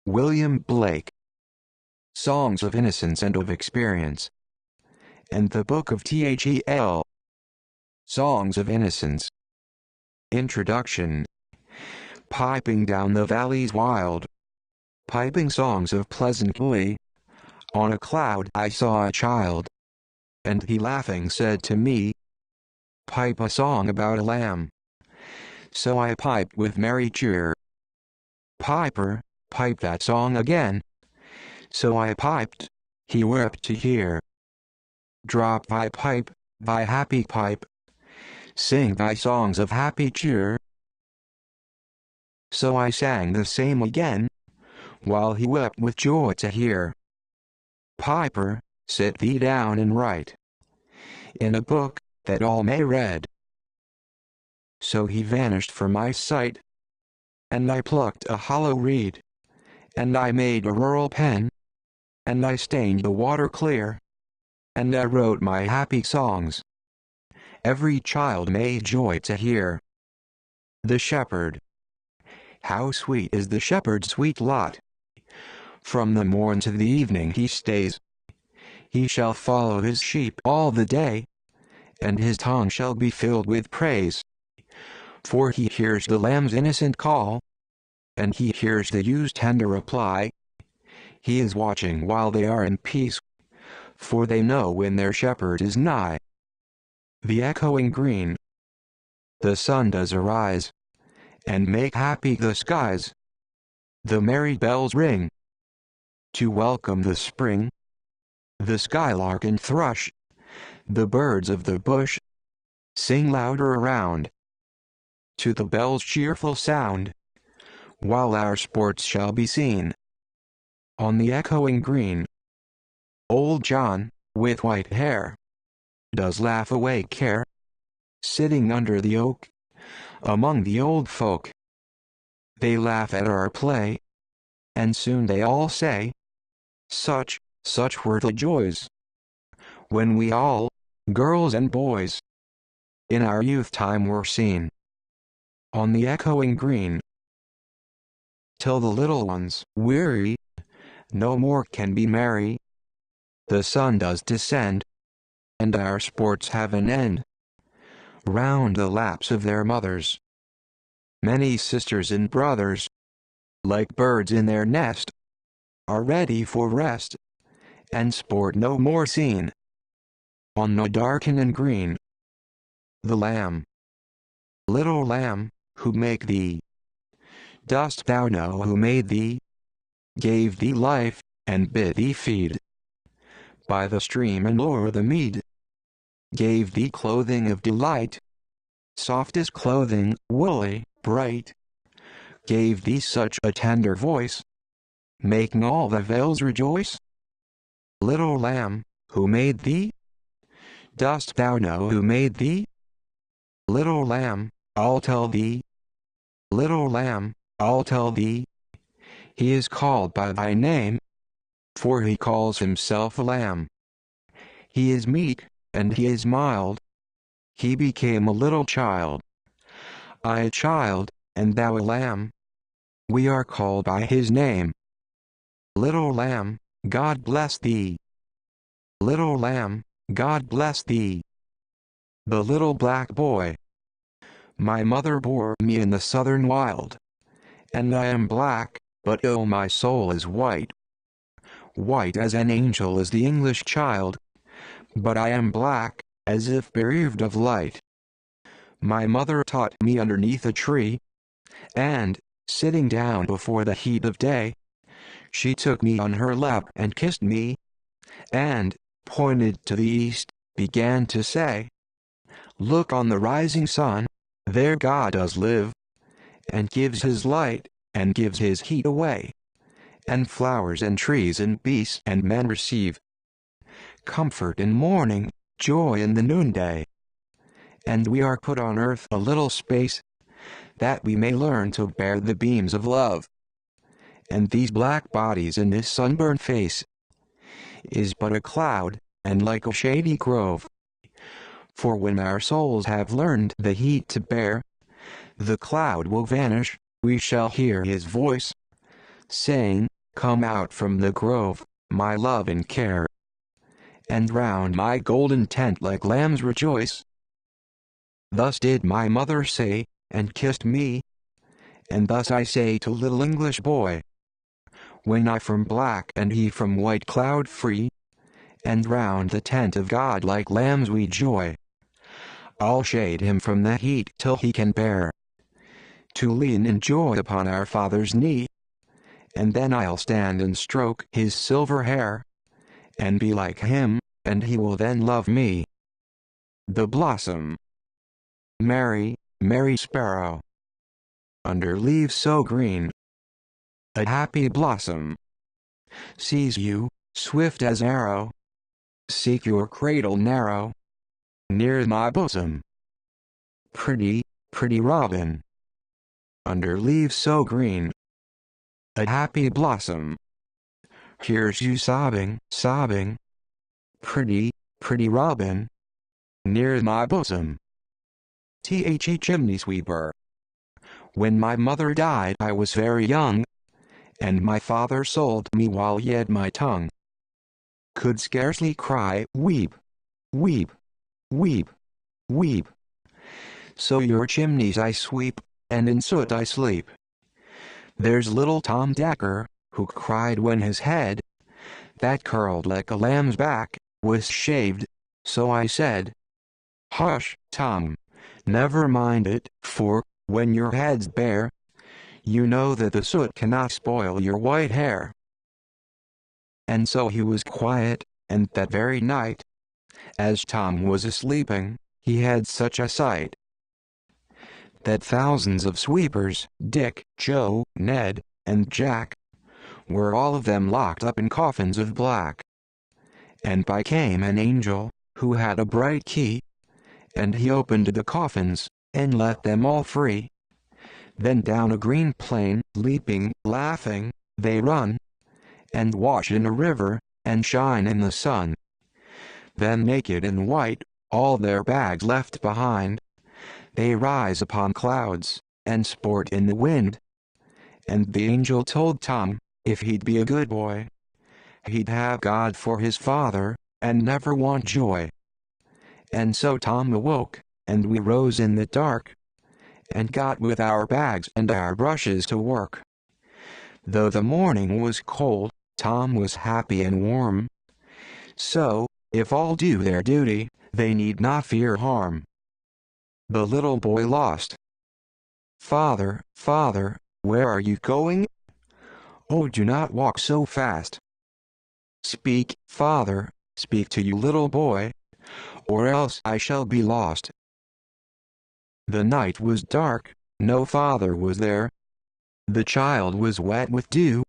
William Blake. Songs of Innocence and of Experience. And the Book of Thel. Songs of Innocence. Introduction. Piping down the valleys wild. Piping songs of pleasant glee. On a cloud I saw a child. And he laughing said to me, "Pipe a song about a lamb." So I piped with merry cheer. "Piper, pipe that song again." So I piped, he wept to hear. "Drop thy pipe, thy happy pipe. Sing thy songs of happy cheer." So I sang the same again, while he wept with joy to hear. "Piper, sit thee down and write in a book, that all may read." So he vanished from my sight, and I plucked a hollow reed, and I made a rural pen, and I stained the water clear, and I wrote my happy songs. Every child may joy to hear. The Shepherd. How sweet is the shepherd's sweet lot! From the morn to the evening he stays. He shall follow his sheep all the day, and his tongue shall be filled with praise. For he hears the lamb's innocent call, and he hears the ewes' tender reply. He is watching while they are in peace, for they know when their shepherd is nigh. The echoing green. The sun does arise, and make happy the skies. The merry bells ring, to welcome the spring. The skylark and thrush, the birds of the bush, sing louder around, to the bell's cheerful sound, while our sports shall be seen. On the echoing green, old John, with white hair, does laugh away care, sitting under the oak, among the old folk. They laugh at our play, and soon they all say, such were the joys, when we all, girls and boys, in our youth time were seen. On the echoing green, till the little ones, weary, no more can be merry. The sun does descend, and our sports have an end. Round the laps of their mothers, many sisters and brothers, like birds in their nest, are ready for rest, and sport no more seen. On the darken and green, the lamb. Little lamb, who make thee? Dost thou know who made thee? Gave thee life, and bid thee feed by the stream and o'er the mead. Gave thee clothing of delight, softest clothing, woolly, bright. Gave thee such a tender voice, making all the vales rejoice. Little lamb, who made thee? Dost thou know who made thee? Little lamb, I'll tell thee. Little lamb, I'll tell thee. He is called by thy name, for he calls himself a lamb. He is meek, and he is mild. He became a little child. I a child, and thou a lamb. We are called by his name. Little lamb, God bless thee. Little lamb, God bless thee. The little black boy. My mother bore me in the southern wild, and I am black, but oh, my soul is white. White as an angel is the English child, but I am black, as if bereaved of light. My mother taught me underneath a tree, and, sitting down before the heat of day, she took me on her lap and kissed me, and, pointed to the east, began to say, "Look on the rising sun, there God does live, and gives his light, and gives his heat away, and flowers and trees and beasts and men receive comfort in morning, joy in the noonday. And we are put on earth a little space, that we may learn to bear the beams of love. And these black bodies and this sunburned face is but a cloud, and like a shady grove. For when our souls have learned the heat to bear, the cloud will vanish, we shall hear his voice, saying, come out from the grove, my love and care, and round my golden tent like lambs rejoice. Thus did my mother say, and kissed me, and thus I say to little English boy, when I from black and he from white cloud free, and round the tent of God like lambs we joy. I'll shade him from the heat till he can bear to lean in joy upon our Father's knee, and then I'll stand and stroke his silver hair, and be like him, and he will then love me. The blossom. Mary, Mary Sparrow. Under leaves so green, a happy blossom sees you, swift as arrow, seek your cradle narrow, near my bosom. Pretty, pretty robin. Under leaves so green, a happy blossom hears you sobbing, sobbing. Pretty, pretty robin, near my bosom. The chimney sweeper. When my mother died I was very young, and my father sold me while yet my tongue could scarcely cry, weep, weep, weep, weep. So your chimneys I sweep, and in soot I sleep. There's little Tom Dacker, who cried when his head, that curled like a lamb's back, was shaved, so I said, hush, Tom, never mind it, for, when your head's bare, you know that the soot cannot spoil your white hair. And so he was quiet, and that very night, as Tom was a-sleeping, he had such a sight, that thousands of sweepers, Dick, Joe, Ned, and Jack, were all of them locked up in coffins of black. And by came an angel, who had a bright key, and he opened the coffins, and let them all free. Then down a green plain, leaping, laughing, they run, and wash in a river, and shine in the sun. Then naked and white, all their bags left behind, they rise upon clouds, and sport in the wind. And the angel told Tom, if he'd be a good boy, he'd have God for his father, and never want joy. And so Tom awoke, and we rose in the dark, and got with our bags and our brushes to work. Though the morning was cold, Tom was happy and warm. So, if all do their duty, they need not fear harm. The little boy lost. Father, father, where are you going? Oh, do not walk so fast. Speak, father, speak to you little boy, or else I shall be lost. The night was dark, no father was there. The child was wet with dew.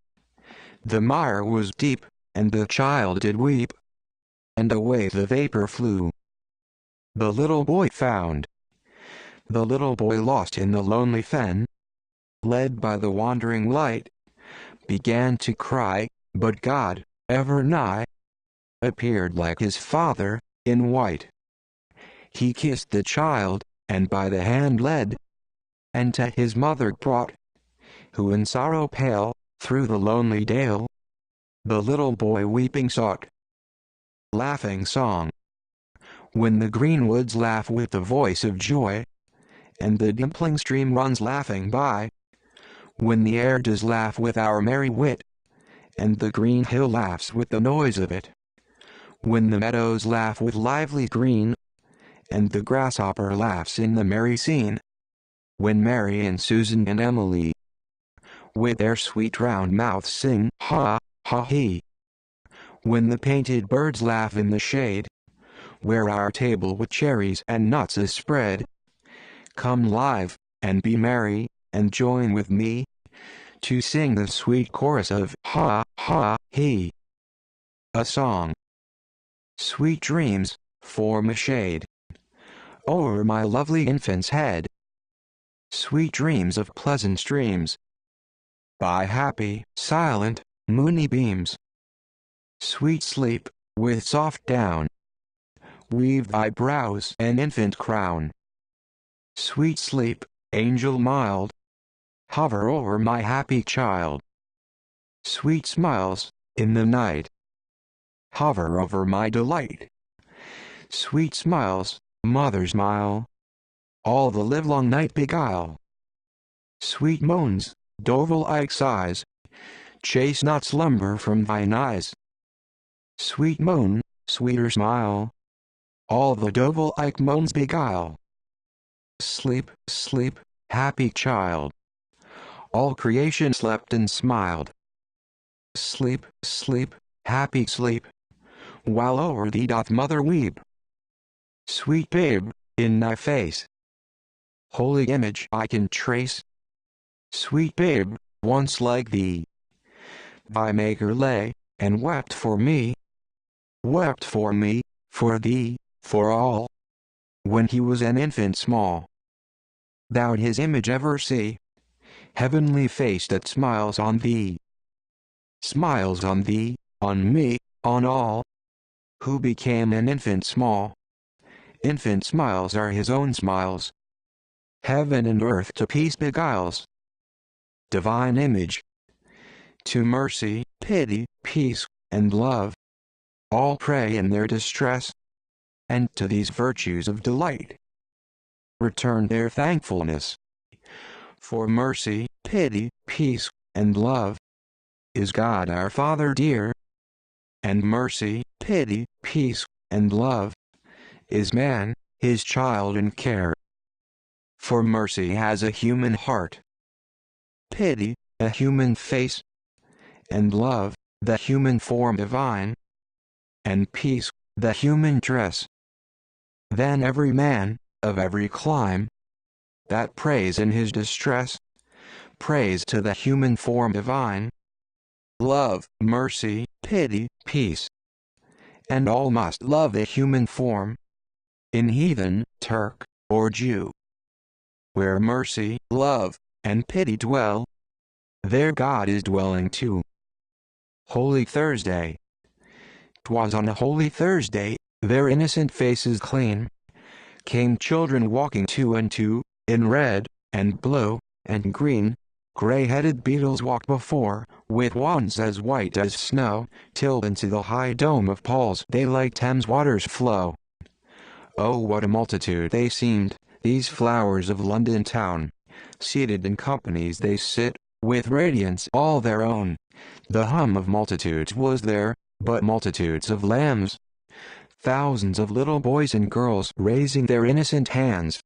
The mire was deep, and the child did weep. And away the vapor flew. The little boy found. The little boy lost in the lonely fen, led by the wandering light, began to cry, but God, ever nigh, appeared like his father, in white. He kissed the child, and by the hand led, and to his mother brought, who in sorrow pale, through the lonely dale, the little boy weeping sought. Laughing song. When the green woods laugh with the voice of joy, and the dimpling stream runs laughing by, when the air does laugh with our merry wit, and the green hill laughs with the noise of it, when the meadows laugh with lively green, and the grasshopper laughs in the merry scene, when Mary and Susan and Emily, with their sweet round mouths sing, ha, ha, he, when the painted birds laugh in the shade, where our table with cherries and nuts is spread, come live, and be merry, and join with me, to sing the sweet chorus of ha, ha, he. A song. Sweet dreams, form a shade o'er my lovely infant's head. Sweet dreams of pleasant streams, by happy, silent, moony beams. Sweet sleep, with soft down, weave thy brows an infant crown. Sweet sleep, angel mild, hover over my happy child. Sweet smiles, in the night, hover over my delight. Sweet smiles, mother smile, all the livelong night beguile. Sweet moans, dove-like sighs, chase not slumber from thine eyes. Sweet moan, sweeter smile, all the dove-like moans beguile. Sleep, sleep, happy child, all creation slept and smiled. Sleep, sleep, happy sleep, while o'er thee doth mother weep. Sweet babe, in thy face, holy image I can trace. Sweet babe, once like thee, thy Maker lay, and wept for me, for thee, for all, when he was an infant small. Thou'd his image ever see, heavenly face that smiles on thee, on me, on all, who became an infant small. Infant smiles are his own smiles. Heaven and earth to peace beguiles. Divine image, to mercy, pity, peace, and love, all pray in their distress, and to these virtues of delight return their thankfulness. For mercy, pity, peace, and love is God our Father dear, and mercy, pity, peace, and love is man, his child in care. For mercy has a human heart, pity, a human face, and love, the human form divine, and peace, the human dress. Then every man, of every clime, that prays in his distress, prays to the human form divine, love, mercy, pity, peace. And all must love the human form, in heathen, Turk, or Jew. Where mercy, love, and pity dwell, there God is dwelling too. Holy Thursday. 'Twas on a holy Thursday, their innocent faces clean, came children walking two and two, in red, and blue, and green. Gray-headed beetles walked before, with wands as white as snow, till into the high dome of Paul's they like Thames waters flow. Oh, what a multitude they seemed, these flowers of London town. Seated in companies they sit, with radiance all their own. The hum of multitudes was there, but multitudes of lambs. Thousands of little boys and girls raising their innocent hands.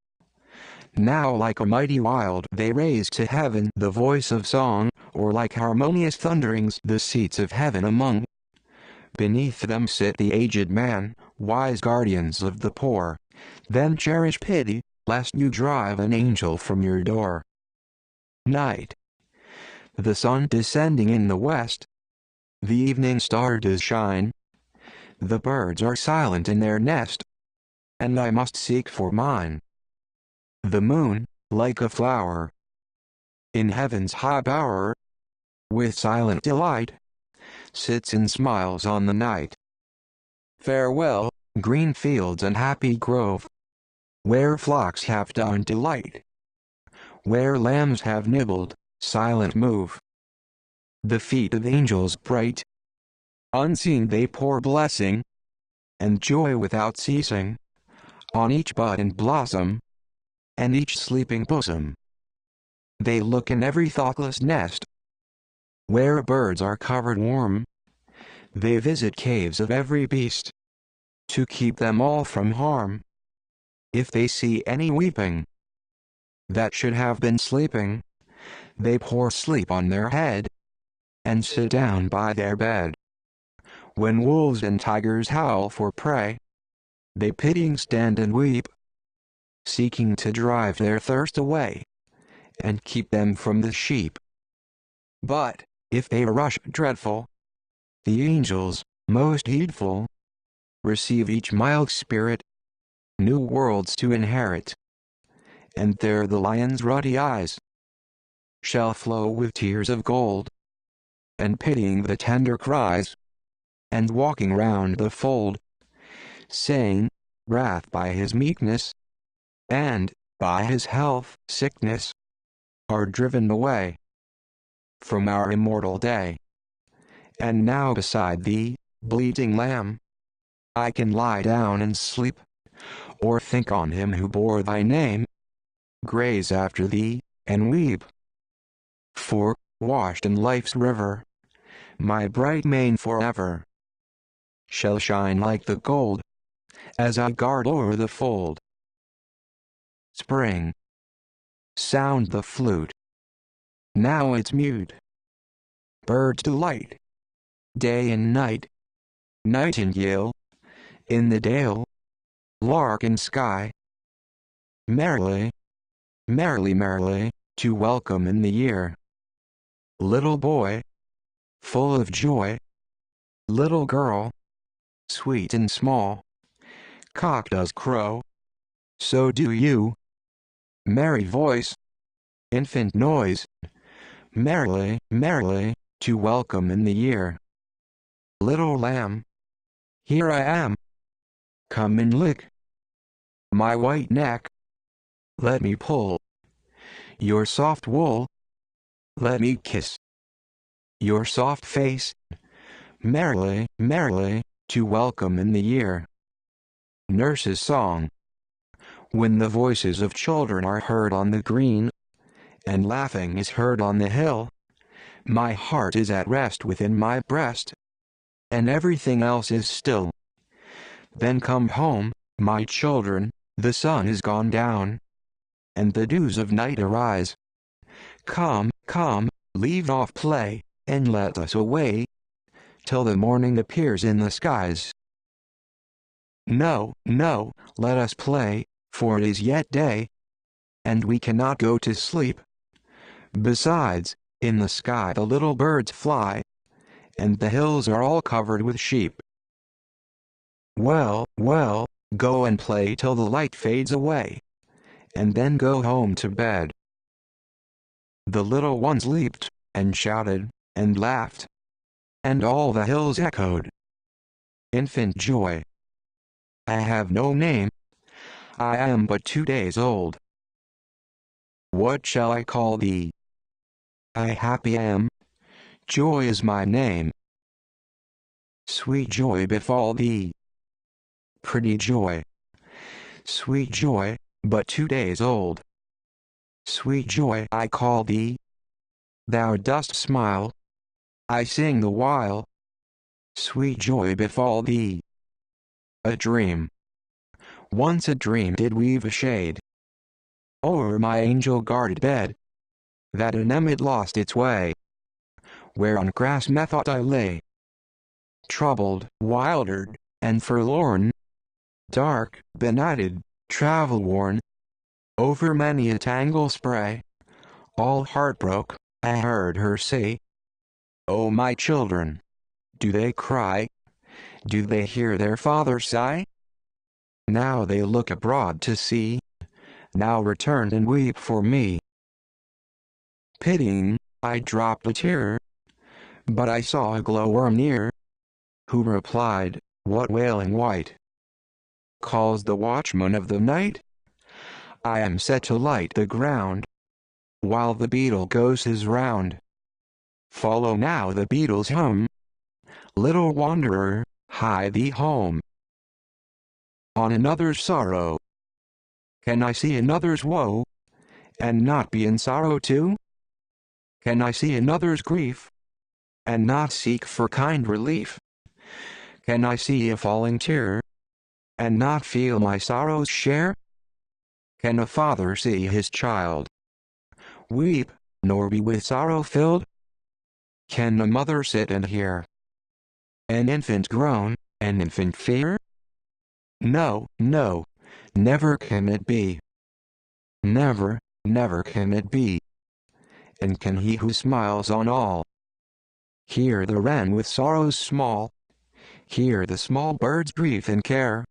Now like a mighty wild they raise to heaven the voice of song, or like harmonious thunderings the seats of heaven among. Beneath them sit the aged man, wise guardians of the poor. Then cherish pity, lest you drive an angel from your door. Night. The sun descending in the west. The evening star does shine. The birds are silent in their nest, and I must seek for mine. The moon, like a flower, in heaven's high bower, with silent delight, sits and smiles on the night. Farewell, green fields and happy grove, where flocks have done delight, where lambs have nibbled, silent move the feet of angels bright. Unseen they pour blessing and joy without ceasing on each bud and blossom, and each sleeping bosom. They look in every thoughtless nest, where birds are covered warm. They visit caves of every beast, to keep them all from harm. If they see any weeping, that should have been sleeping, they pour sleep on their head, and sit down by their bed. When wolves and tigers howl for prey, they pitying stand and weep, seeking to drive their thirst away, and keep them from the sheep. But, if they rush dreadful, the angels, most heedful, receive each mild spirit, new worlds to inherit, and there the lion's ruddy eyes shall flow with tears of gold, and pitying the tender cries, and walking round the fold, saying, wrath by his meekness, and, by his health, sickness, are driven away from our immortal day. And now beside thee, bleating lamb, I can lie down and sleep, or think on him who bore thy name, graze after thee, and weep. For, washed in life's river, my bright mane forever shall shine like the gold, as I guard o'er the fold. Spring, sound the flute, now it's mute. Birds delight, day and night. Nightingale, in the dale, lark in sky. Merrily, merrily, merrily, to welcome in the year. Little boy, full of joy. Little girl, sweet and small. Cock does crow, so do you. Merry voice, infant noise. Merrily, merrily, to welcome in the year. Little lamb, here I am. Come and lick my white neck. Let me pull your soft wool. Let me kiss your soft face. Merrily, merrily, to welcome in the year. Nurse's song. When the voices of children are heard on the green, and laughing is heard on the hill, my heart is at rest within my breast, and everything else is still. Then come home, my children, the sun is gone down, and the dews of night arise. Come, come, leave off play, and let us away, till the morning appears in the skies. No, no, let us play, for it is yet day, and we cannot go to sleep. Besides, in the sky the little birds fly, and the hills are all covered with sheep. Well, well, go and play till the light fades away, and then go home to bed. The little ones leaped, and shouted, and laughed, and all the hills echoed. Infant joy. I have no name. I am but 2 days old. What shall I call thee? I happy am. Joy is my name. Sweet joy befall thee. Pretty joy. Sweet joy, but 2 days old. Sweet joy I call thee. Thou dost smile. I sing the while. Sweet joy befall thee. A dream. Once a dream did weave a shade o'er my angel-guarded bed, that anem it lost its way, where on grass methought I lay, troubled, wildered, and forlorn, dark, benighted, travel-worn, over many a tangle spray, all heart-broke, I heard her say, "O my children, do they cry? Do they hear their father sigh? Now they look abroad to see, now return and weep for me." Pitying, I dropped a tear, but I saw a glowworm near, who replied, "What wailing wight calls the watchman of the night? I am set to light the ground, while the beetle goes his round. Follow now the beetle's hum, little wanderer, hie thee home. On another's sorrow, can I see another's woe, and not be in sorrow too? Can I see another's grief, and not seek for kind relief? Can I see a falling tear, and not feel my sorrow's share? Can a father see his child weep, nor be with sorrow filled? Can a mother sit and hear an infant groan, an infant fear? No, no, never can it be. Never, never can it be. And can he who smiles on all hear the wren with sorrows small, hear the small bird's grief and care,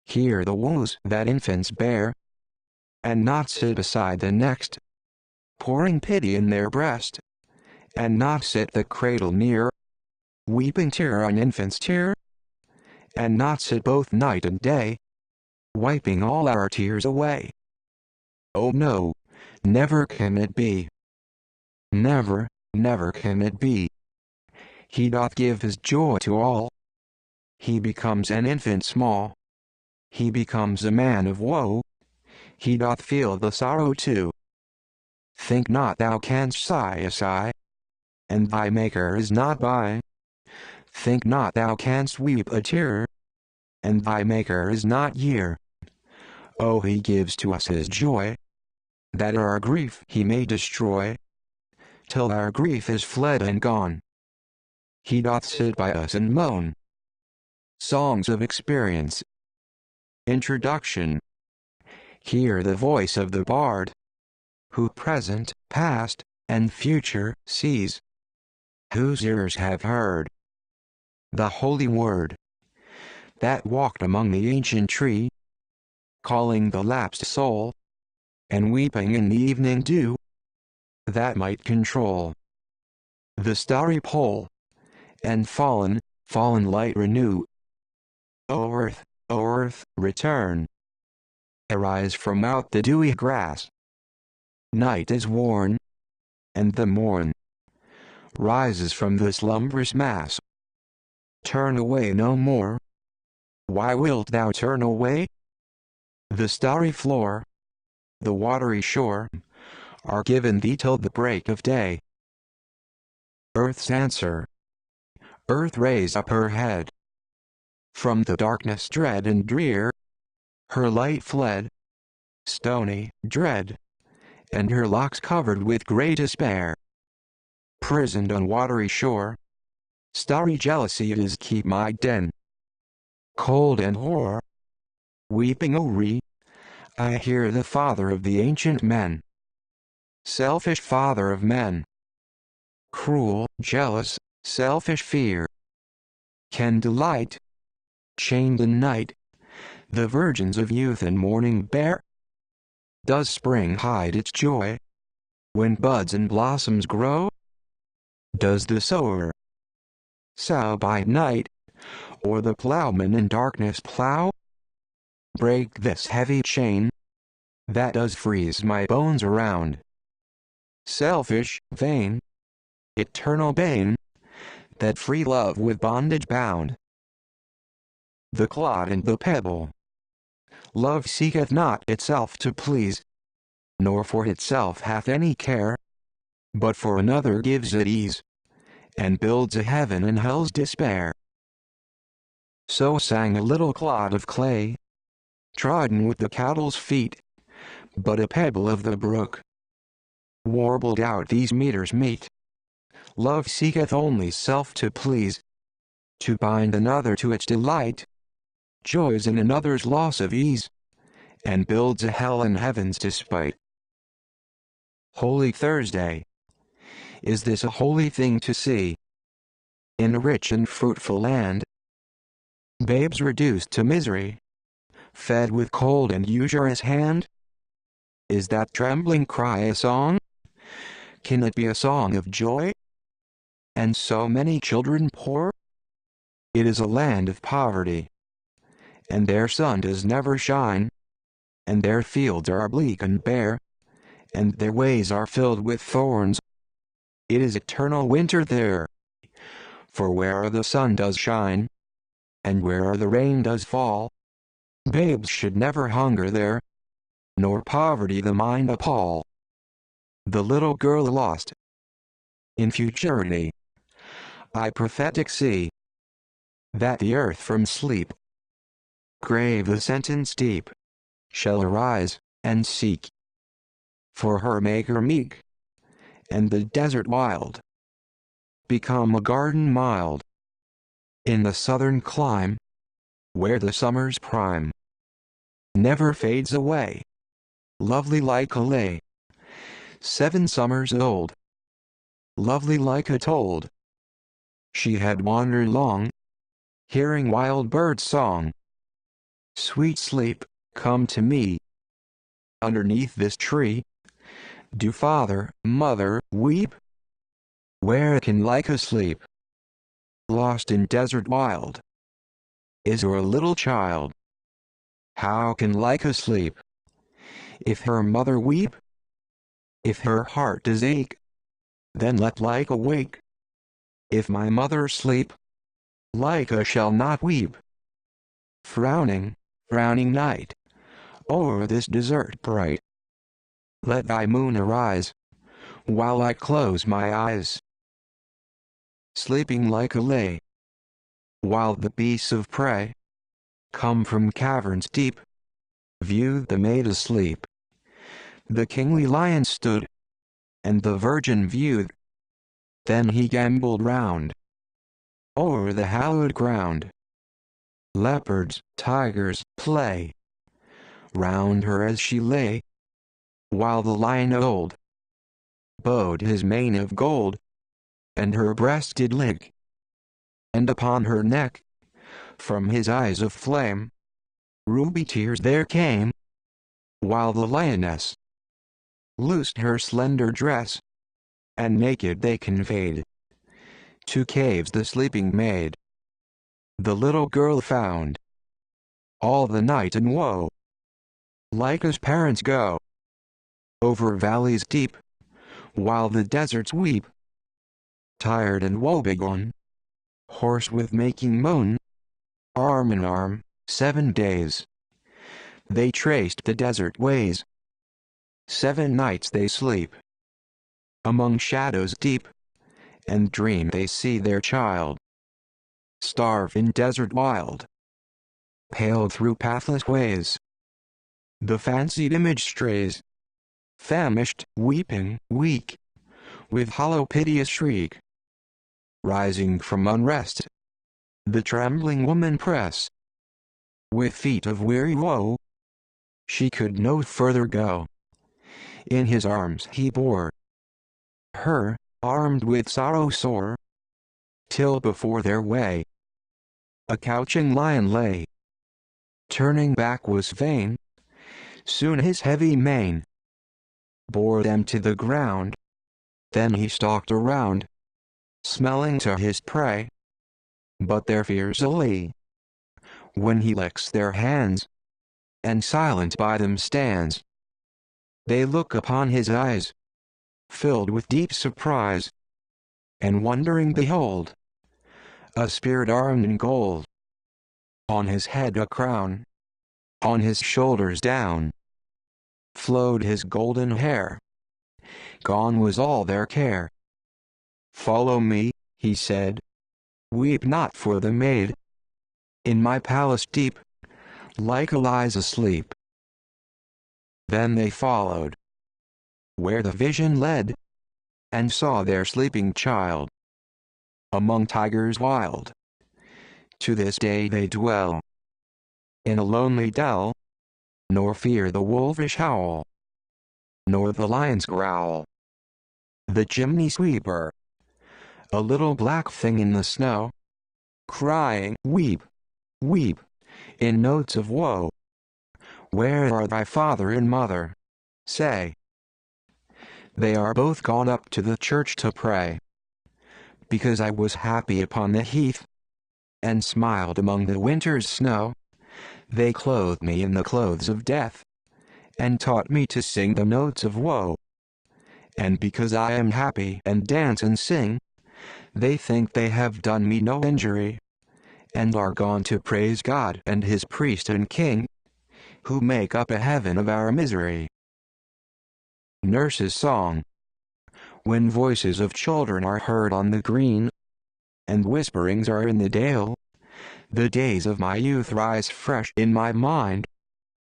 hear the woes that infants bear, and not sit beside the next, pouring pity in their breast, and not sit the cradle near, weeping tear on infant's tear, and not sit both night and day, wiping all our tears away? Oh no, never can it be. Never, never can it be. He doth give his joy to all. He becomes an infant small. He becomes a man of woe. He doth feel the sorrow too. Think not thou canst sigh a sigh, and thy Maker is not by. Think not thou canst weep a tear, and thy Maker is not near. Oh, he gives to us his joy, that our grief he may destroy, till our grief is fled and gone. He doth sit by us and moan. Songs of Experience. Introduction. Hear the voice of the bard, who present, past, and future sees, whose ears have heard the holy word, that walked among the ancient tree, calling the lapsed soul, and weeping in the evening dew, that might control the starry pole, and fallen light renew. O earth, return. Arise from out the dewy grass. Night is worn, and the morn rises from the slumberous mass. Turn away no more. Why wilt thou turn away? The starry floor, the watery shore, are given thee till the break of day. Earth's answer. Earth raise up her head. From the darkness dread and drear, her light fled, stony, dread, and her locks covered with grey despair. Prisoned on watery shore, starry jealousy is keep my den. Cold and hoar, weeping o'er, I hear the father of the ancient men. Selfish father of men. Cruel, jealous, selfish fear. Can delight, chained in night, the virgins of youth and morning bear? Does spring hide its joy, when buds and blossoms grow? Does the sower sow by night, or the plowman in darkness plow? Break this heavy chain, that does freeze my bones around. Selfish, vain, eternal bane, that free love with bondage bound. The clod and the pebble. Love seeketh not itself to please, nor for itself hath any care, but for another gives it ease, and builds a heaven in hell's despair. So sang a little clod of clay, trodden with the cattle's feet, but a pebble of the brook. Warbled out these meters meet. Love seeketh only self to please, to bind another to its delight, joys in another's loss of ease, and builds a hell in heaven's despite. Holy Thursday. Is this a holy thing to see? In a rich and fruitful land, babes reduced to misery, fed with cold and usurious hand? Is that trembling cry a song? Can it be a song of joy? And so many children poor? It is a land of poverty, and their sun does never shine, and their fields are bleak and bare, and their ways are filled with thorns. It is eternal winter there. For where the sun does shine, and where the rain does fall, babes should never hunger there, nor poverty the mind appall. The little girl lost. In futurity, I prophetic see, that the earth from sleep, grave the sentence deep, shall arise, and seek for her Maker meek, and the desert wild become a garden mild. In the southern clime, where the summer's prime never fades away, lovely like a lay, 7 summers old, lovely like a told, she had wandered long, hearing wild birds' song. Sweet sleep, come to me. Underneath this tree, do father, mother, weep? Where can Lyca sleep? Lost in desert wild, is her little child. How can Lyca sleep, if her mother weep? If her heart does ache, then let Lyca wake. If my mother sleep, Lyca shall not weep. Frowning, frowning night, o'er this desert bright, let thy moon arise, while I close my eyes. Sleeping Lyca lay, while the beasts of prey, come from caverns deep, viewed the maid asleep. The kingly lion stood, and the virgin viewed. Then he gamboled round, o'er the hallowed ground. Leopards, tigers, play round her as she lay, while the lion old bowed his mane of gold, and her breast did lick, and upon her neck, from his eyes of flame, ruby tears there came, while the lioness loosed her slender dress, and naked they conveyed to caves the sleeping maid. The little girl found all the night in woe. Lyca's parents go over valleys deep, while the deserts weep. Tired and woebegone, hoarse with making moan, arm in arm, 7 days, they traced the desert ways. 7 nights they sleep among shadows deep, and dream they see their child starve in desert wild, pale through pathless ways. The fancied image strays, famished, weeping, weak, with hollow piteous shriek. Rising from unrest, the trembling woman press, with feet of weary woe. She could no further go. In his arms he bore her, armed with sorrow sore, till before their way a couching lion lay. Turning back was vain. Soon his heavy mane bore them to the ground. Then he stalked around, smelling to his prey, but their fears allay, when he licks their hands, and silent by them stands. They look upon his eyes, filled with deep surprise, and wondering behold a spirit armed in gold. On his head a crown, on his shoulders down flowed his golden hair. Gone was all their care. Follow me, he said, weep not for the maid. In my palace deep, Lyca lies asleep. Then they followed, where the vision led, and saw their sleeping child among tigers wild. To this day they dwell in a lonely dell, nor fear the wolfish howl, nor the lion's growl. The chimney sweeper, a little black thing in the snow, crying, weep, weep, in notes of woe. Where are thy father and mother? Say. They are both gone up to the church to pray. Because I was happy upon the heath, and smiled among the winter's snow, they clothed me in the clothes of death, and taught me to sing the notes of woe. And because I am happy and dance and sing, they think they have done me no injury, and are gone to praise God and his priest and king, who make up a heaven of our misery. Nurse's Song. When voices of children are heard on the green, and whisperings are in the dale, the days of my youth rise fresh in my mind.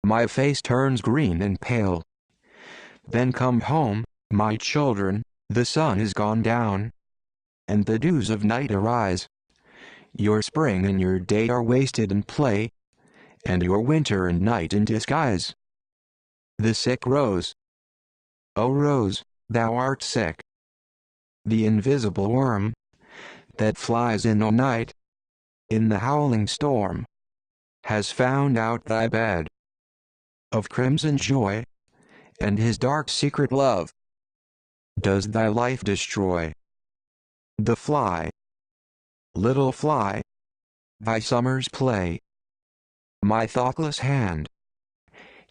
My face turns green and pale. Then come home, my children, the sun is gone down, and the dews of night arise. Your spring and your day are wasted in play, and your winter and night in disguise. The sick rose, O rose, thou art sick. The invisible worm that flies in all night, in the howling storm, has found out thy bed of crimson joy, and his dark secret love does thy life destroy. The fly, little fly, thy summer's play, my thoughtless hand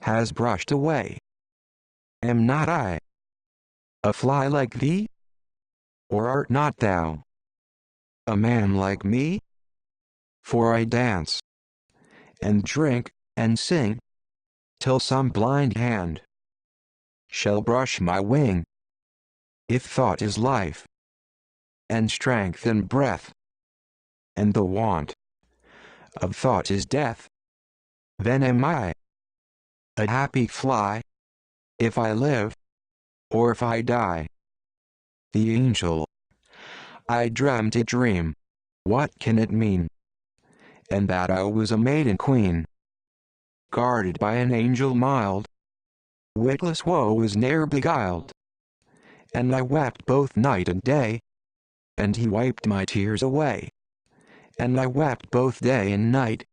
has brushed away. Am not I a fly like thee? Or art not thou a man like me? For I dance, and drink, and sing, till some blind hand shall brush my wing. If thought is life, and strength and breath, and the want of thought is death, then am I a happy fly, if I live, or if I die. The angel I dreamt a dream, what can it mean? And that I was a maiden queen, guarded by an angel mild, witless woe was ne'er beguiled. And I wept both night and day, and he wiped my tears away. And I wept both day and night,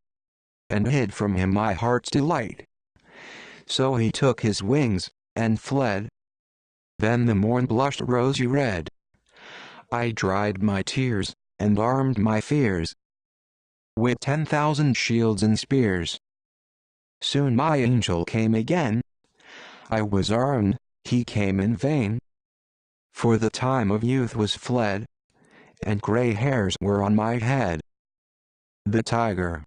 and hid from him my heart's delight. So he took his wings, and fled. Then the morn blushed rosy red. I dried my tears, and armed my fears with 10,000 shields and spears. Soon my angel came again. I was armed, he came in vain. For the time of youth was fled, and gray hairs were on my head. The tiger,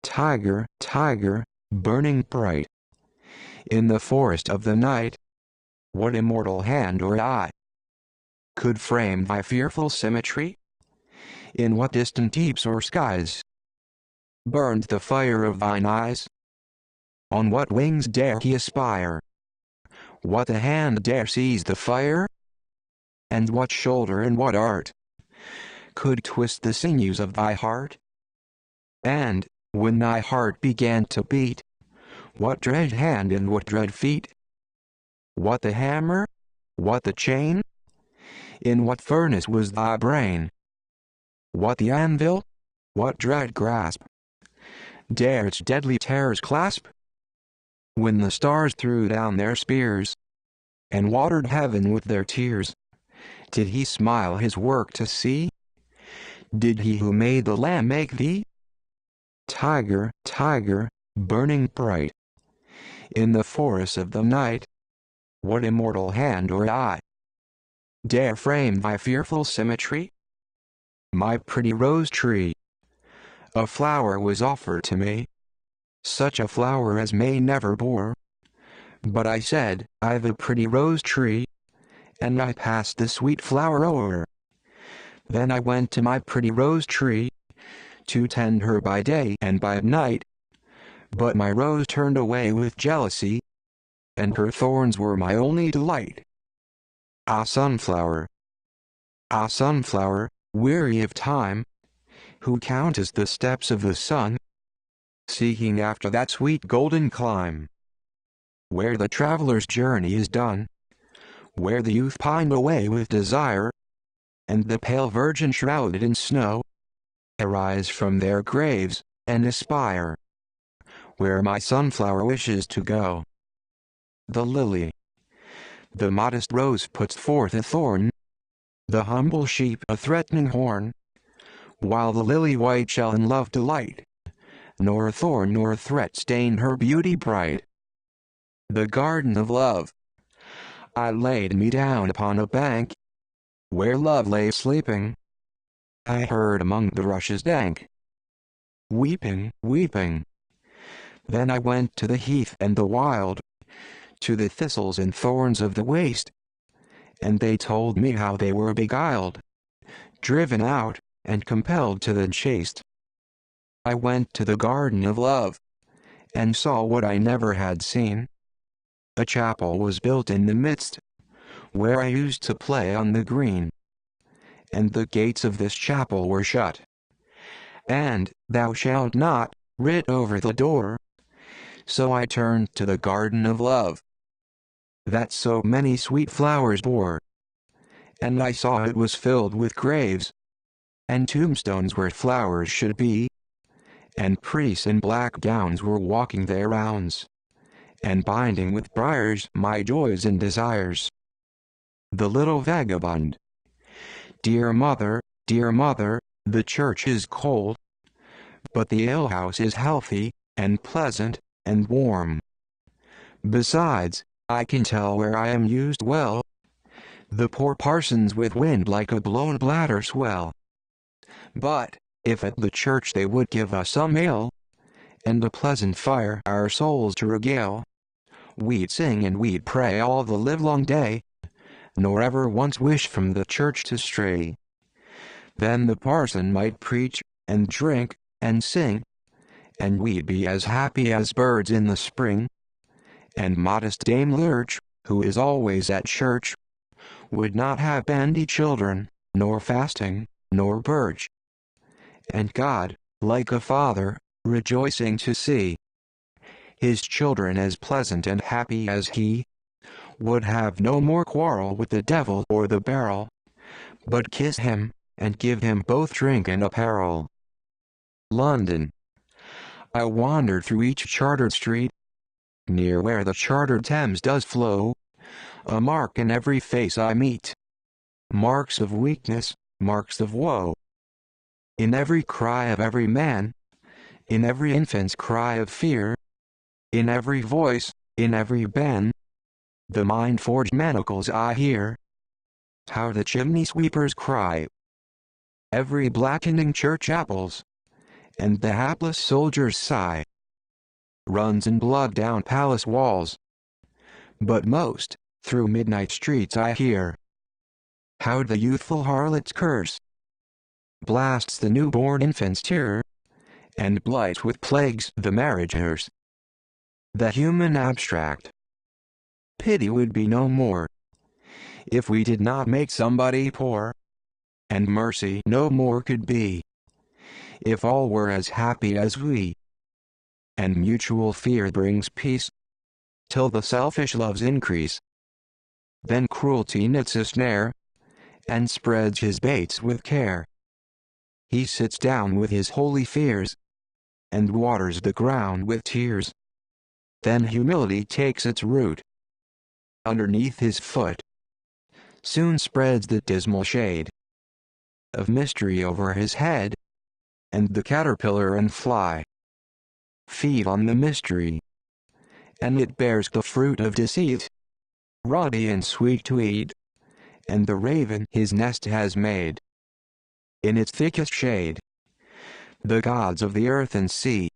tiger, tiger, burning bright in the forest of the night, what immortal hand or eye could frame thy fearful symmetry? In what distant deeps or skies burned the fire of thine eyes? On what wings dare he aspire? What the hand dare seize the fire? And what shoulder and what art could twist the sinews of thy heart? And, when thy heart began to beat, what dread hand and what dread feet? What the hammer? What the chain? In what furnace was thy brain? What the anvil? What dread grasp dare its deadly terrors clasp? When the stars threw down their spears, and watered heaven with their tears, did he smile his work to see? Did he who made the lamb make thee? Tiger, tiger, burning bright in the forest of the night, what immortal hand or eye dare frame thy fearful symmetry? My pretty rose tree, a flower was offered to me, such a flower as May never bore. But I said, I've a pretty rose tree, and I passed the sweet flower o'er. Then I went to my pretty rose tree, to tend her by day and by night. But my rose turned away with jealousy, and her thorns were my only delight. Ah, sunflower, weary of time, who countest the steps of the sun, seeking after that sweet golden clime, where the traveler's journey is done, where the youth pined away with desire, and the pale virgin shrouded in snow arise from their graves and aspire, where my sunflower wishes to go. The lily, the modest rose puts forth a thorn, the humble sheep a threatening horn, while the lily white shall in love delight, nor a thorn nor a threat stain her beauty bright. The garden of love, I laid me down upon a bank, where love lay sleeping. I heard among the rushes dank, weeping, weeping. Then I went to the heath and the wild, to the thistles and thorns of the waste, and they told me how they were beguiled, driven out, and compelled to the chaste. I went to the garden of love, and saw what I never had seen. A chapel was built in the midst, where I used to play on the green, and the gates of this chapel were shut, and "Thou shalt not" writ over the door. So I turned to the garden of love, that so many sweet flowers bore, and I saw it was filled with graves, and tombstones where flowers should be, and priests in black gowns were walking their rounds, and binding with briars my joys and desires. The little vagabond, dear mother, the church is cold, but the alehouse is healthy, and pleasant, and warm. Besides, I can tell where I am used well. The poor parsons with wind like a blown bladder swell. But, if at the church they would give us some ale, and a pleasant fire our souls to regale, we'd sing and we'd pray all the livelong day, nor ever once wish from the church to stray. Then the parson might preach, and drink, and sing, and we'd be as happy as birds in the spring. And modest Dame Lurch, who is always at church, would not have bandy children, nor fasting, nor birch. And God, like a father, rejoicing to see his children as pleasant and happy as he, would have no more quarrel with the devil or the barrel, but kiss him, and give him both drink and apparel. London. I wandered through each chartered street, near where the chartered Thames does flow, a mark in every face I meet, marks of weakness, marks of woe. In every cry of every man, in every infant's cry of fear, in every voice, in every pen, the mind-forged manacles I hear, how the chimney sweepers cry, every blackening church apples, and the hapless soldier's sigh, runs in blood down palace walls. But most, through midnight streets I hear, how the youthful harlot's curse blasts the newborn infant's tear, and blights with plagues the marriage hearse. The human abstract pity would be no more, if we did not make somebody poor, and mercy no more could be, if all were as happy as we. And mutual fear brings peace, till the selfish loves increase. Then cruelty knits a snare, and spreads his baits with care. He sits down with his holy fears, and waters the ground with tears. Then humility takes its root underneath his foot, soon spreads the dismal shade of mystery over his head, and the caterpillar and fly feed on the mystery, and it bears the fruit of deceit, ruddy and sweet to eat, and the raven his nest has made in its thickest shade. The gods of the earth and sea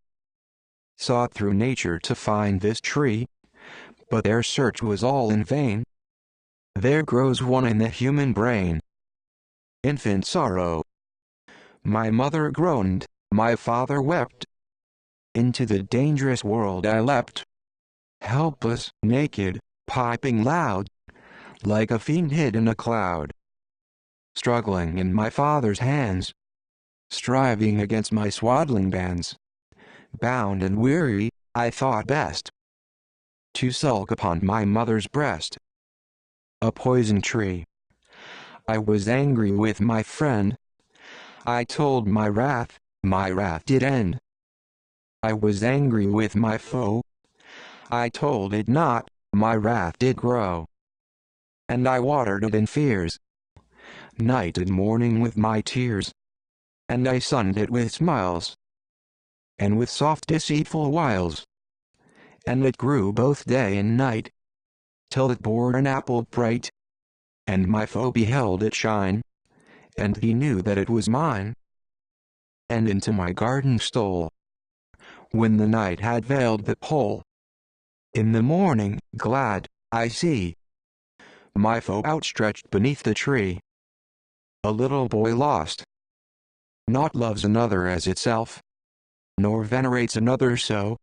sought through nature to find this tree, but their search was all in vain. There grows one in the human brain, infant sorrow. My mother groaned, my father wept. Into the dangerous world I leapt, helpless, naked, piping loud, like a fiend hid in a cloud. Struggling in my father's hands, striving against my swaddling bands. Bound and weary, I thought best to sulk upon my mother's breast. A poison tree. I was angry with my friend. I told my wrath did end. I was angry with my foe. I told it not, my wrath did grow. And I watered it in fears, night and morning with my tears. And I sunned it with smiles, and with soft deceitful wiles. And it grew both day and night, till it bore an apple bright. And my foe beheld it shine, and he knew that it was mine, and into my garden stole, when the night had veiled the pole. In the morning, glad, I see my foe outstretched beneath the tree. A little boy lost, not loves another as itself, nor venerates another so,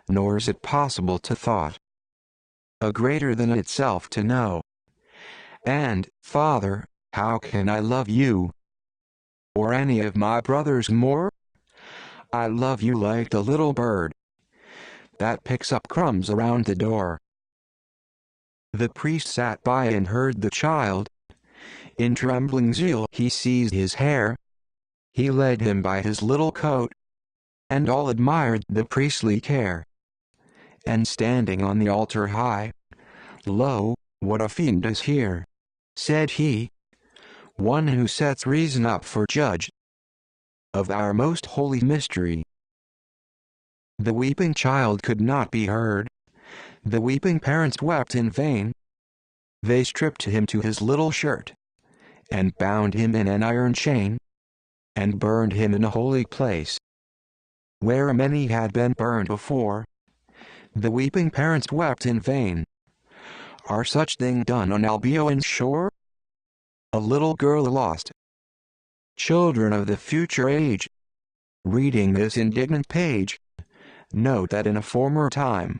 nor is it possible to thought a greater than itself to know. And, Father, how can I love you, or any of my brothers more? I love you like the little bird that picks up crumbs around the door. The priest sat by and heard the child. In trembling zeal he seized his hair. He led him by his little coat, and all admired the priestly care. And standing on the altar high, lo, what a fiend is here, said he, one who sets reason up for judge of our most holy mystery. The weeping child could not be heard. The weeping parents wept in vain. They stripped him to his little shirt, and bound him in an iron chain. and burned him in a holy place, where many had been burned before. The weeping parents wept in vain. Are such things done on Albion's shore? A little girl lost. Children of the future age, reading this indignant page, note that in a former time,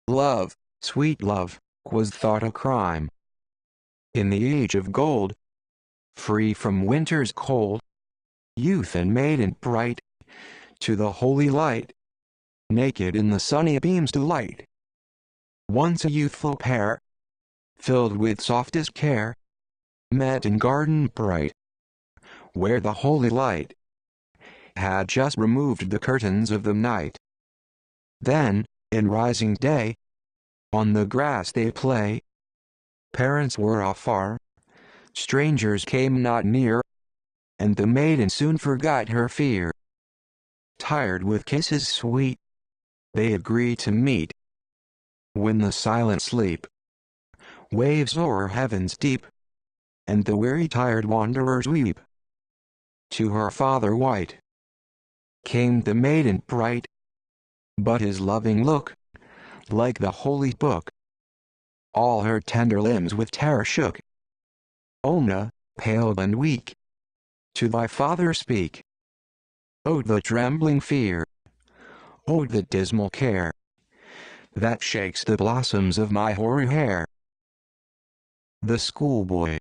love, sweet love, was thought a crime. In the age of gold, free from winter's cold, youth and maiden bright, to the holy light, naked in the sunny beam's delight. Once a youthful pair, filled with softest care, met in garden bright, where the holy light had just removed the curtains of the night. Then, in rising day, on the grass they play. Parents were afar, strangers came not near, and the maiden soon forgot her fear. Tired with kisses sweet, they agreed to meet. When the silent sleep waves o'er heavens deep, and the weary tired wanderers weep, to her father white came the maiden bright, but his loving look, like the holy book, all her tender limbs with terror shook. Ona, pale and weak, to thy father speak. Oh, the trembling fear! Oh, the dismal care that shakes the blossoms of my hoary hair! The schoolboy.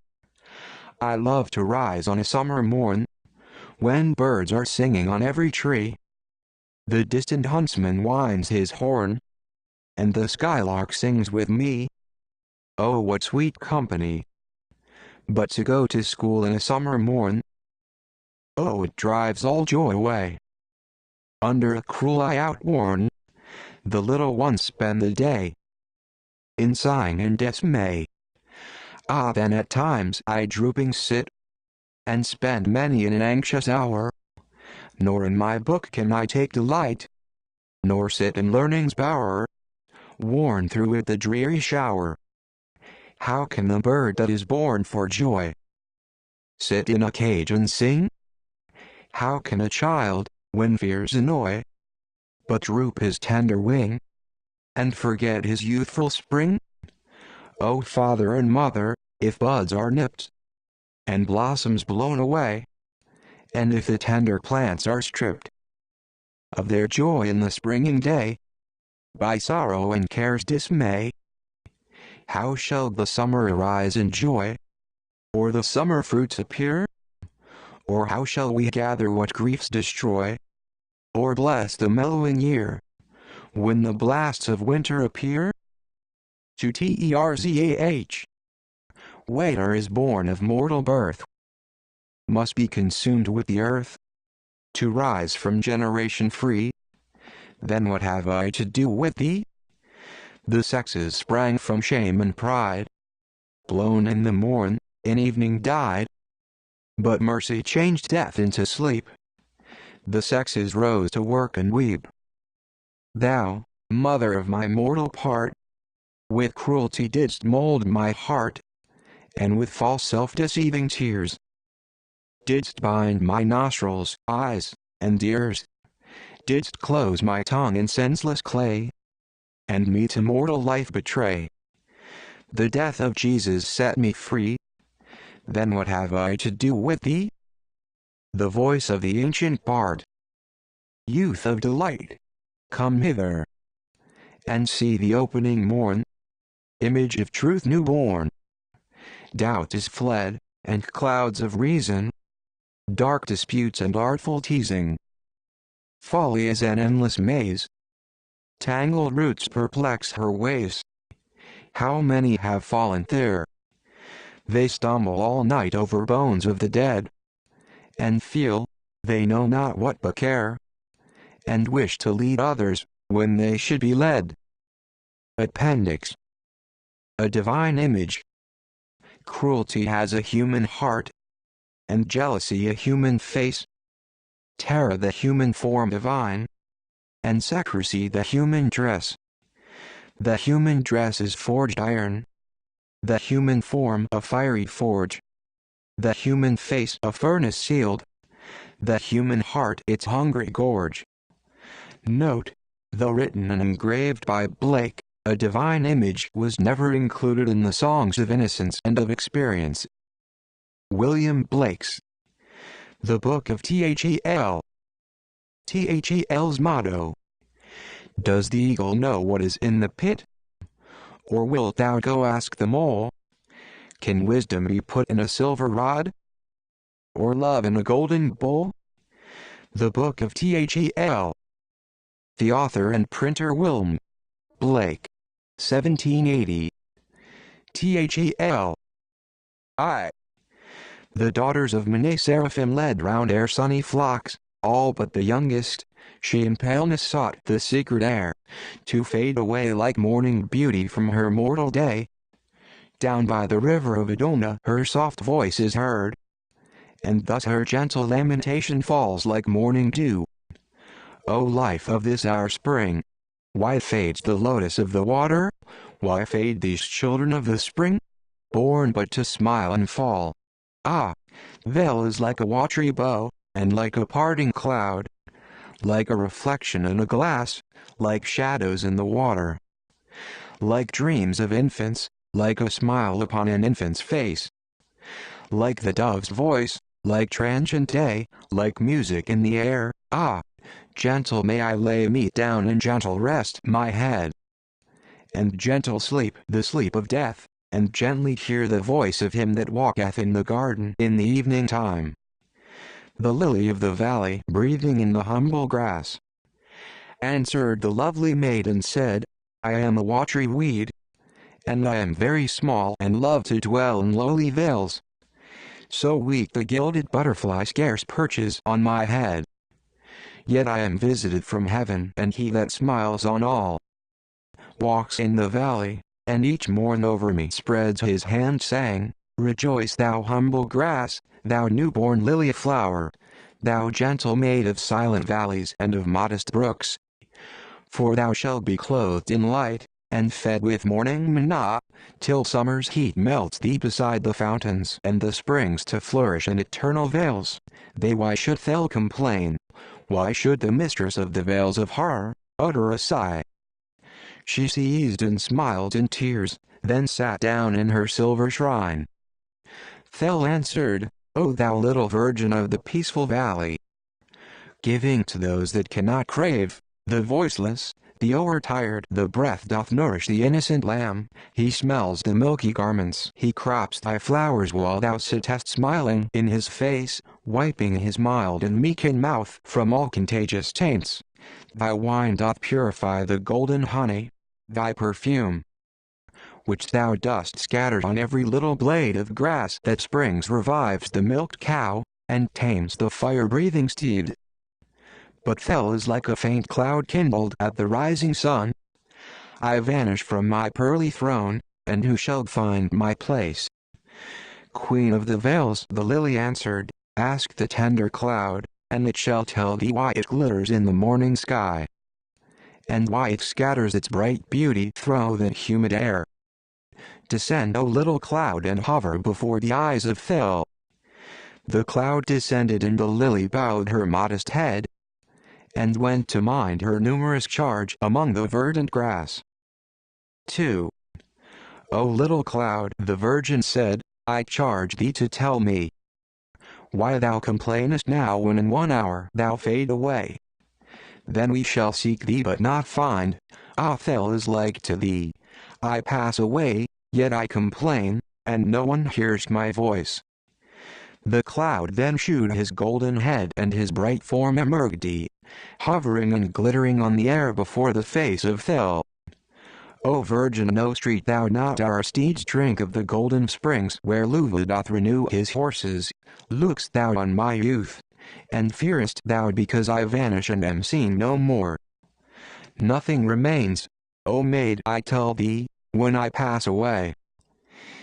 I love to rise on a summer morn, when birds are singing on every tree. The distant huntsman winds his horn, and the skylark sings with me. Oh, what sweet company! But to go to school in a summer morn, oh, it drives all joy away. Under a cruel eye outworn, the little ones spend the day in sighing and dismay. Ah, then at times I drooping sit, and spend many an anxious hour, nor in my book can I take delight, nor sit in learning's bower, worn through with the dreary shower. How can the bird that is born for joy sit in a cage and sing? How can a child, when fears annoy, but droop his tender wing, and forget his youthful spring? O father and mother, if buds are nipped, and blossoms blown away, and if the tender plants are stripped of their joy in the springing day, by sorrow and care's dismay, how shall the summer arise in joy, or the summer fruits appear? Or how shall we gather what griefs destroy, or bless the mellowing year, when the blasts of winter appear? To Terzah, waiter is born of mortal birth, must be consumed with the earth, to rise from generation free. Then what have I to do with thee? The sexes sprang from shame and pride, blown in the morn, in evening died. But mercy changed death into sleep. The sexes rose to work and weep. Thou, mother of my mortal part, with cruelty didst mold my heart, and with false self-deceiving tears didst bind my nostrils, eyes, and ears, didst close my tongue in senseless clay, and me to mortal life betray. The death of Jesus set me free. Then what have I to do with thee? The voice of the ancient bard. Youth of delight, come hither, and see the opening morn, image of truth newborn. Doubt is fled, and clouds of reason, dark disputes and artful teasing. Folly is an endless maze, tangled roots perplex her ways. How many have fallen there? They stumble all night over bones of the dead, and feel, they know not what but care, and wish to lead others, when they should be led. Appendix. A divine image. Cruelty has a human heart, and jealousy a human face, terror the human form divine, and secrecy the human dress. The human dress is forged iron, the human form a fiery forge, the human face a furnace sealed, the human heart its hungry gorge. Note, though written and engraved by Blake, a divine image was never included in the songs of innocence and of experience. William Blake's The Book of Thel. Thel's motto. Does the eagle know what is in the pit? Or wilt thou go ask the mole? Can wisdom be put in a silver rod? Or love in a golden bowl? The Book of Thel. The author and printer William Blake, 1780. Thel. I. The daughters of Mene Seraphim led round their sunny flocks, all but the youngest. She in paleness sought the secret air, to fade away like morning beauty from her mortal day. Down by the river of Adona her soft voice is heard, and thus her gentle lamentation falls like morning dew. O life of this our spring, why fades the lotus of the water? Why fade these children of the spring, born but to smile and fall? Ah, Vale is like a watery bow, and like a parting cloud, like a reflection in a glass, like shadows in the water, like dreams of infants, like a smile upon an infant's face, like the dove's voice, like transient day, like music in the air. Ah, gentle may I lay me down and gentle rest my head, and gentle sleep the sleep of death, and gently hear the voice of him that walketh in the garden in the evening time. The lily of the valley, breathing in the humble grass, answered the lovely maid and said, I am a watery weed, and I am very small and love to dwell in lowly vales. So weak the gilded butterfly scarce perches on my head. Yet I am visited from heaven, and he that smiles on all walks in the valley, and each morn over me spreads his hand, saying, Rejoice, thou humble grass, thou newborn lily flower, thou gentle maid of silent valleys and of modest brooks. For thou shalt be clothed in light, and fed with morning manna, till summer's heat melts thee beside the fountains and the springs to flourish in eternal vales. Why should Thel complain? Why should the mistress of the vales of Har utter a sigh? She ceased and smiled in tears, then sat down in her silver shrine. Thel answered, O thou little virgin of the peaceful valley, giving to those that cannot crave, the voiceless, the o'ertired, the breath doth nourish the innocent lamb, he smells the milky garments, he crops thy flowers while thou sittest smiling in his face, wiping his mild and meek mouth from all contagious taints. Thy wine doth purify the golden honey, thy perfume, which thou dost scatter on every little blade of grass that springs revives the milked cow, and tames the fire-breathing steed. But Thel is like a faint cloud kindled at the rising sun. I vanish from my pearly throne, and who shall find my place? Queen of the vales, the lily answered, ask the tender cloud, and it shall tell thee why it glitters in the morning sky, and why it scatters its bright beauty through the humid air. Descend, O little cloud, and hover before the eyes of Thel. The cloud descended, and the lily bowed her modest head, and went to mind her numerous charge among the verdant grass. 2. O little cloud, the virgin said, I charge thee to tell me why thou complainest now when in 1 hour thou fade away. Then we shall seek thee but not find. Ah, Thel is like to thee. I pass away, yet I complain, and no one hears my voice. The cloud then shewed his golden head and his bright form emerged, hovering and glittering on the air before the face of Thel. O virgin, no street thou not our steeds drink of the golden springs where Luva doth renew his horses. Look'st thou on my youth, and fearest thou because I vanish and am seen no more? Nothing remains, O maid, I tell thee, when I pass away.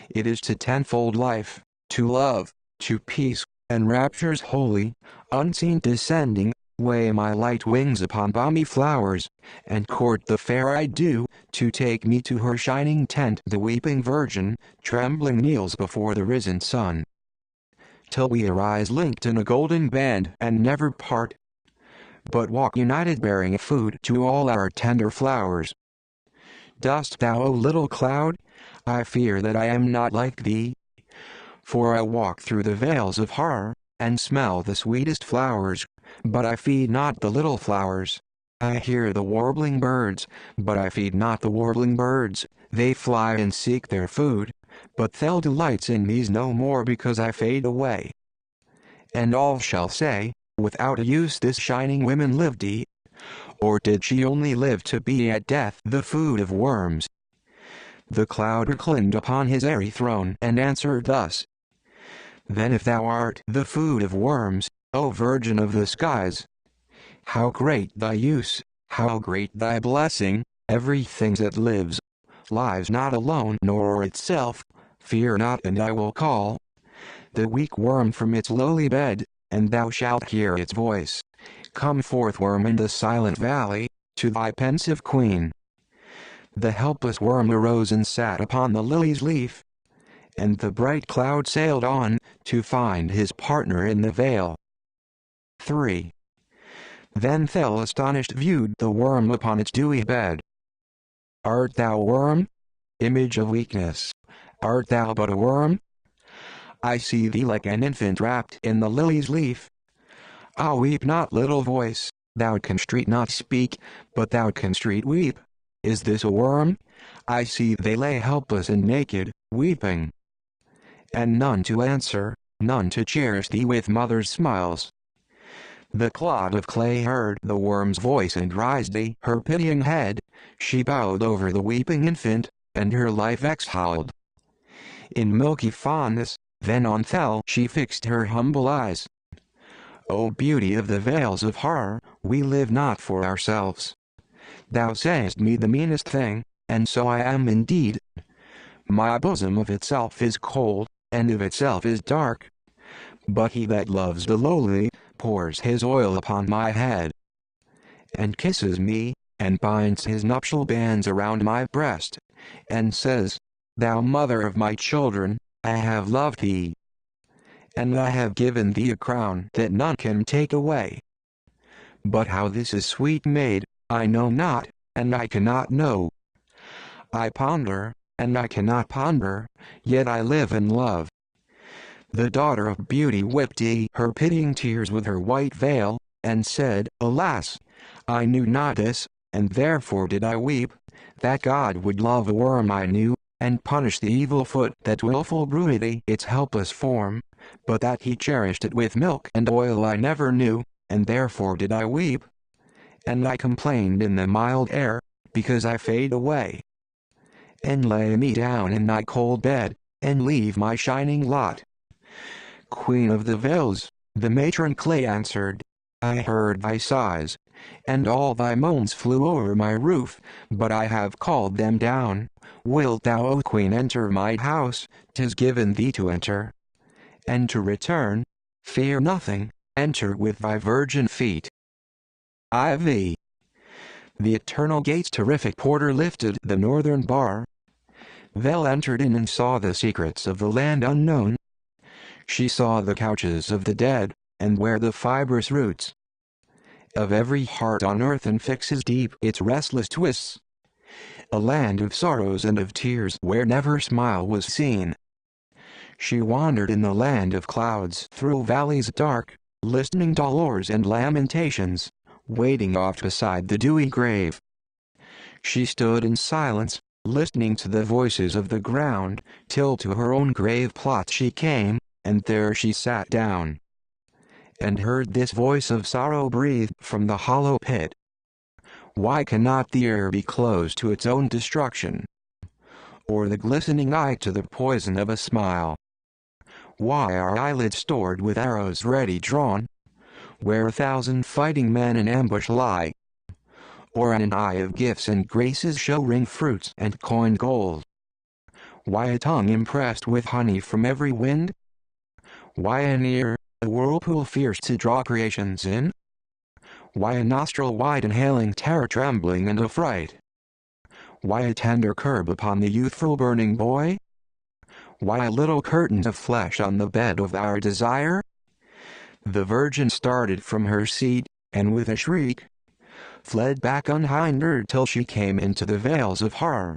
It is to tenfold life, to love, to peace, and raptures holy, unseen descending, weigh my light wings upon balmy flowers, and court the fair I do, to take me to her shining tent. The weeping virgin, trembling, kneels before the risen sun. till we arise linked in a golden band and never part, but walk united bearing food to all our tender flowers. Dost thou, O little cloud? I fear that I am not like thee, for I walk through the vales of horror, and smell the sweetest flowers, but I feed not the little flowers. I hear the warbling birds, but I feed not the warbling birds. They fly and seek their food, but thou delights in these no more because I fade away. And all shall say, without a use this shining woman lived he, or did she only live to be at death the food of worms? The cloud reclined upon his airy throne and answered thus, then if thou art the food of worms, O Virgin of the skies, how great thy use, how great thy blessing, everything that lives, lives not alone nor itself, fear not and I will call the weak worm from its lowly bed, and thou shalt hear its voice. Come forth, worm, in the silent valley, to thy pensive queen. The helpless worm arose and sat upon the lily's leaf, and the bright cloud sailed on, to find his partner in the vale. 3. Then Thel astonished viewed the worm upon its dewy bed. Art thou worm? Image of weakness, art thou but a worm? I see thee like an infant wrapped in the lily's leaf. Ah, weep not, little voice, thou canst not speak, but thou canst weep. Is this a worm? I see they lay helpless and naked, weeping, and none to answer, none to cherish thee with mother's smiles. The clod of clay heard the worm's voice and raised her pitying head. She bowed over the weeping infant, and her life exhaled in milky fondness. Then on Thel she fixed her humble eyes. O beauty of the vales of horror, we live not for ourselves. Thou sayest me the meanest thing, and so I am indeed. My bosom of itself is cold, and of itself is dark. But he that loves the lowly, pours his oil upon my head, and kisses me, and binds his nuptial bands around my breast, and says, Thou mother of my children, I have loved thee, and I have given thee a crown that none can take away. But how this is sweet made, I know not, and I cannot know. I ponder, and I cannot ponder, yet I live and love. The daughter of beauty wept her pitying tears with her white veil, and said, Alas, I knew not this, and therefore did I weep, that God would love a worm I knew, and punish the evil foot that wilful brewed its helpless form, but that he cherished it with milk and oil I never knew, and therefore did I weep. And I complained in the mild air, because I fade away, and lay me down in thy cold bed, and leave my shining lot. Queen of the Vales, the matron clay answered, I heard thy sighs, and all thy moans flew over my roof, but I have called them down. Wilt thou, O Queen, enter my house? 'Tis given thee to enter, and to return. Fear nothing, enter with thy virgin feet. IV. The eternal gate's terrific porter lifted the northern bar. Vel entered in and saw the secrets of the land unknown. She saw the couches of the dead, and where the fibrous roots of every heart on earth and fixes deep its restless twists. A land of sorrows and of tears where never smile was seen. She wandered in the land of clouds through valleys dark, listening to dolors and lamentations, waiting oft beside the dewy grave. She stood in silence, listening to the voices of the ground, till to her own grave plot she came, and there she sat down, and heard this voice of sorrow breathe from the hollow pit. Why cannot the ear be closed to its own destruction, or the glistening eye to the poison of a smile? Why are eyelids stored with arrows ready drawn, where 1,000 fighting men in ambush lie? Or an eye of gifts and graces show ring fruits and coin gold? Why a tongue impressed with honey from every wind? Why an ear, a whirlpool fierce to draw creations in? Why a nostril wide inhaling terror trembling and affright? Why a tender curb upon the youthful burning boy? Why a little curtain of flesh on the bed of our desire? The Virgin started from her seat, and with a shriek, fled back unhindered till she came into the Vales of horror.